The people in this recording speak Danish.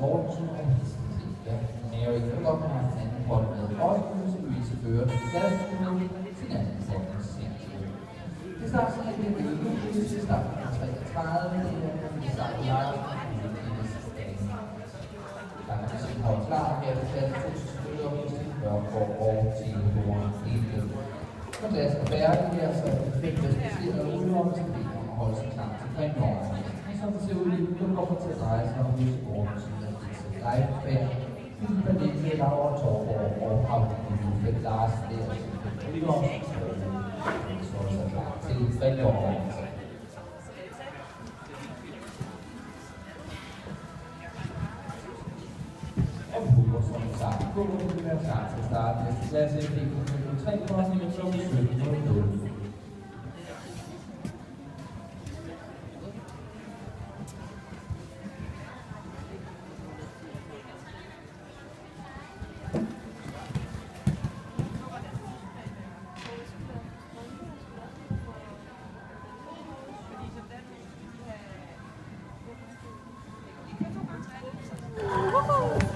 Mortensen og Hesten Silja. Mary Køber har en anden hold med Øjnelse Louise Bøger til Glasbøger til den anden standens sceneshow. Det starter sådan lidt med juli til starten af 33, det starter live der er musik og klar her til klasse 2 spiller og musik Børnborg og Telefoner Elde. Når klassen er færdig her, så er det 5 specielle udlom til bilen og holde sig klar til præmieordene. Som det ser ud lige nu, kommer til at dreje sig om musik siden af disse live-band. Fyldt Pernille, Laura Torborg og Havline Luffe Larsen der, som udlom så er så klar til præmieordene. Gå på den her klar til at starte næste klasse, det er 3 kroner, det er 17.00. Woohoo!